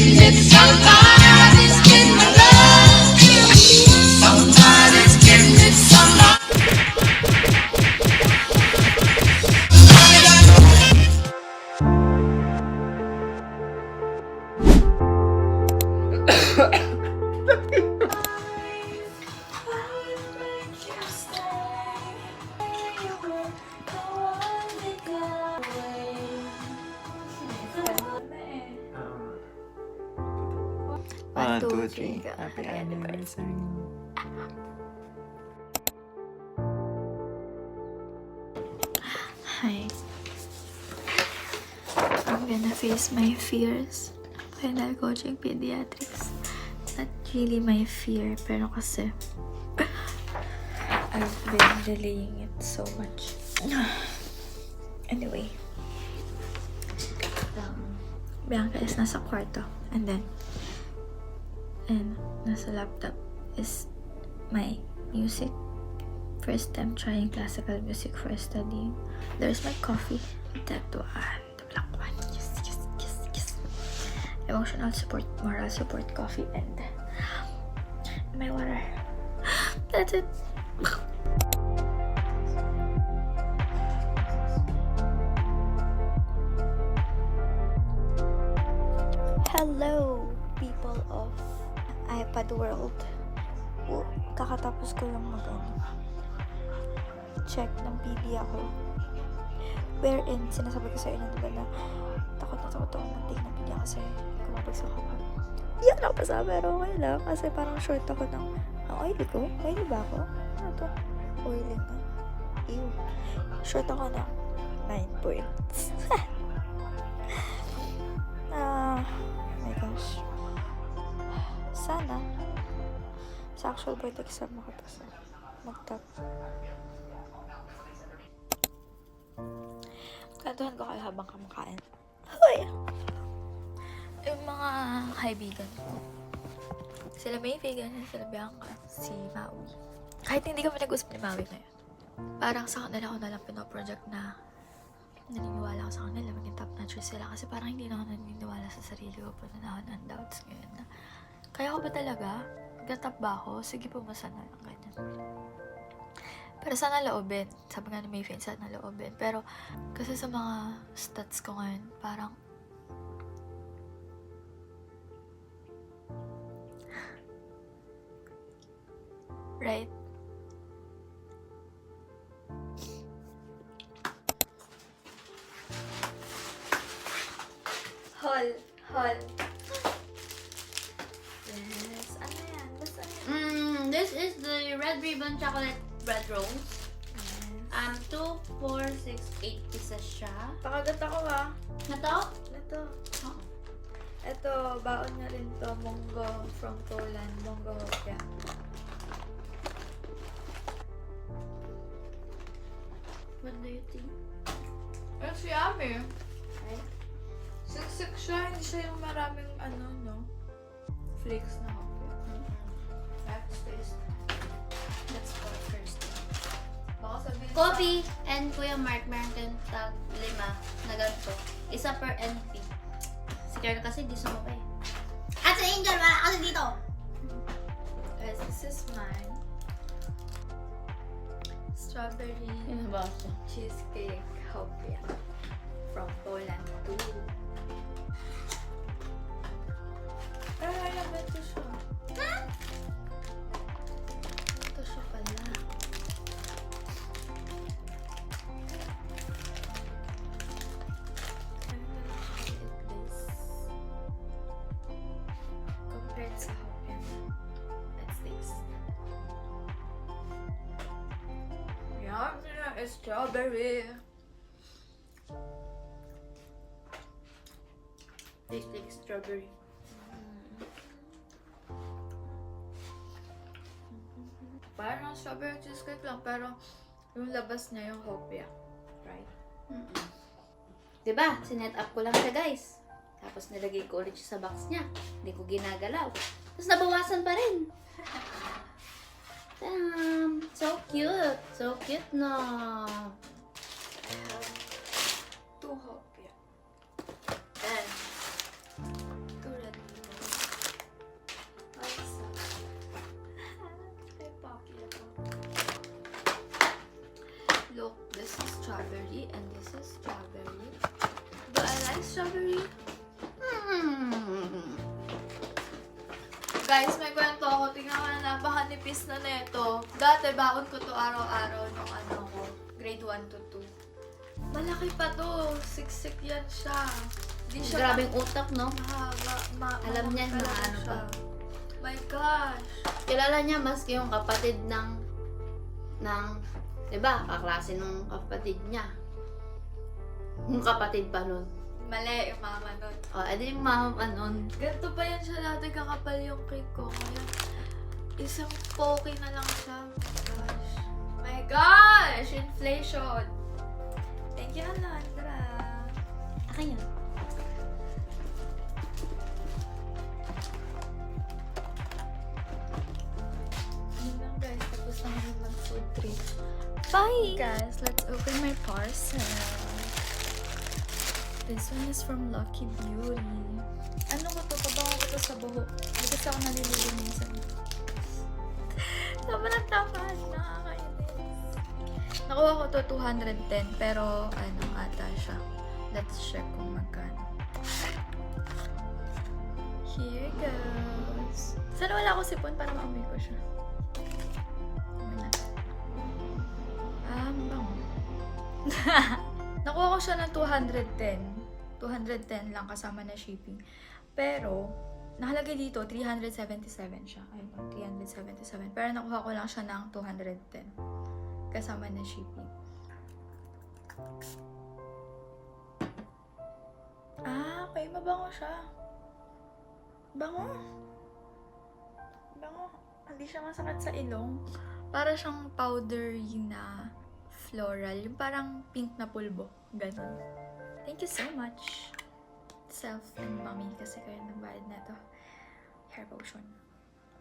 admit somebody's getting my love. Somebody's getting it, somebody. One, two, three. Happy anniversary. Hi. I'm gonna face my fears when I go to pediatrics. Not really my fear, pero kasi I've been delaying it so much. Anyway. Bianca is nasa kwarto. And nasa laptop is my music. First time trying classical music for studying. There's my coffee. That one. The black one. Yes, yes, yes, yes. Emotional support, moral support coffee, and my water. That's it. Hello, people of iPad world. Kakatapos ko lang check ng PD ako. Wherein, sinasabi ko sa inyo, diba na takot ako mag-take ng PD kasi kumapagsak ako. Iyak na ako pa sa pero okay lang kasi parang short ako ng oily ko. Oily ba ako? Ano to? Oily na. Ew. Short ako ng 9 points. My gosh. Sana sa actual board exam makapasa. Mag-top. Kantuhan ko kayo habang kumakain. Hoy! Yung mga kaibigan ko. Sila Mayfigan, sila Bianca, si Maui. Kahit hindi kami nag-usap ni Maui ngayon. Parang sa kanila ko nalang pinoproject na naniniwala ako sa kanila, maging top notchers sila. Kasi parang hindi na ako naniniwala sa sarili ko. Puno na ako ng doubts ngayon na kaya ko ba talaga? Nagtatap ba ako? Sige, pumasa na lang. Ganyan. Pero sana loobin. Sabi nga ni Mayfield, sana loobin. Pero kasi sa mga stats ko ngayon, parang right? Hall. Yes. Ano yan? Basta yan. This is the Red Ribbon Chocolate Bread Rolls. Yes. 2, 4, 6, 8 pieces siya. Pakagat ako ha. Ito? Ito. Oo. Ito, baon na rin to. Munggo from Poland. Munggo hopya. What do you think? It's yummy. Right? Siksik siya. Hindi siya yung maraming flakes na hopya. Let's taste. Let's go first. Baka sabihin Coffee and Kuya Mark, meron kayong tag 5 na ganito. Isa per NP. Si Karen kasi di sumabay. At si Angel, wala kasi dito! Guys, this is mine. Strawberry Ano ba ito? cheesecake hopya from Poland too. Pero alam mo, ito siya. Ito siya pala. I'm gonna eat this. Compared sa hopya. Let's taste. Yum! It's strawberry. Tastes like strawberry. Parang strawberry cheesecake lang, pero yung labas niya yung hopya. Right? Diba? Sinet up ko lang siya, guys. Tapos nilagay ko ulit siya sa box niya. Hindi ko ginagalaw. Tapos nabawasan pa rin. Damn! So cute! So cute, no? I have 2 hopya. And 2 red strawberry, and this is strawberry. Do I like strawberry? Guys, may kwento ako. Tingnan ko na napakanipis na neto. Dati, baon ko to araw-araw nung grade 1 to 2. Malaki pa to. Siksik yan siya. Di siya Grabing utak, no? mahaba. Alam niya na Talaga ano siya. pa. My gosh. Kilala niya maski yung kapatid ng diba, kaklase ng kapatid niya. Yung kapatid pa nun. Mali yung mama nun. O, edi yung mama pa nun. Ganito pa yan siya dati kakapal yung cake ko. Ngayon, isang poke na lang siya. Gosh. My gosh! Inflation! Thank you, Alondra. Akin yun. Yun lang guys, tapos na kami mag-food trip. Bye! Guys, let's open my parcel. This one is from Lucky Beauty. Ano ko to? Pabango ko to sa buhok. Hindi kasi ako naliligo minsan. Sobrang tapas. Nakakainis. Nakuha ko to 210 pero ano ata siya. Let's check kung magkano. Here goes. Sana wala ko sipon para maamoy ko siya. Amoy na. Ang bango. Nakuha ko siya ng 210. 210 lang kasama na shipping. Pero, nakalagay dito, 377 siya. Ayun, 377. Pero nakuha ko lang siya ng 210. Kasama na shipping. Ah, okay. Mabango siya. Bango. Bango. Hindi siya masakit sa ilong. Para siyang powdery na floral. Yung parang pink na pulbo. Ganun. Thank you so much. Self and mommy kasi kayo nagbayad na to. Hair potion.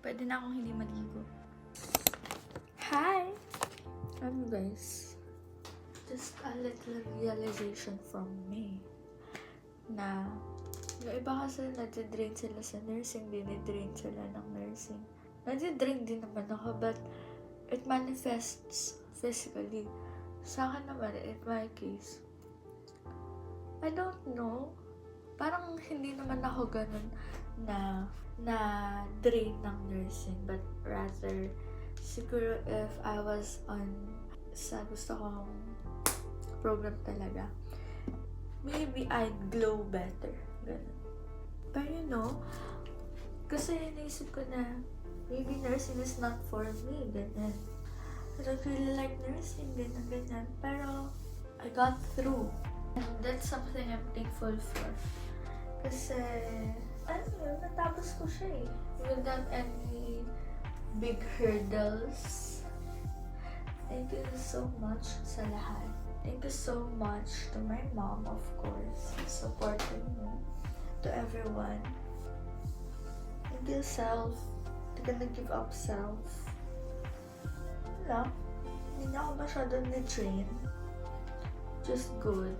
Pwede na akong hindi maligo. Hi! Guys. Just a little realization from me. Na yung iba kasi nadidrain sila sa nursing, dinidrain sila ng nursing. Nadidrain din naman ako, but it manifests physically. Sa akin naman, in my case, I don't know. Parang hindi naman ako ganun na drain ng nursing, but rather, siguro if I was on sa gusto kong program talaga, maybe I'd glow better. Ganun. But you know, kasi naisip ko na maybe nursing is not for me, ganun. I don't really like nursing, ganun. Pero I got through. And that's something I'm thankful for. Kasi, ano yun, natapos ko siya eh. Without any big hurdles. Thank you so much sa lahat. Thank you so much to my mom, of course, supporting me. To everyone. Thank you, self. Hindi ka nag-give up, self. Wala. Hindi na ako masyadong na-train. Just good.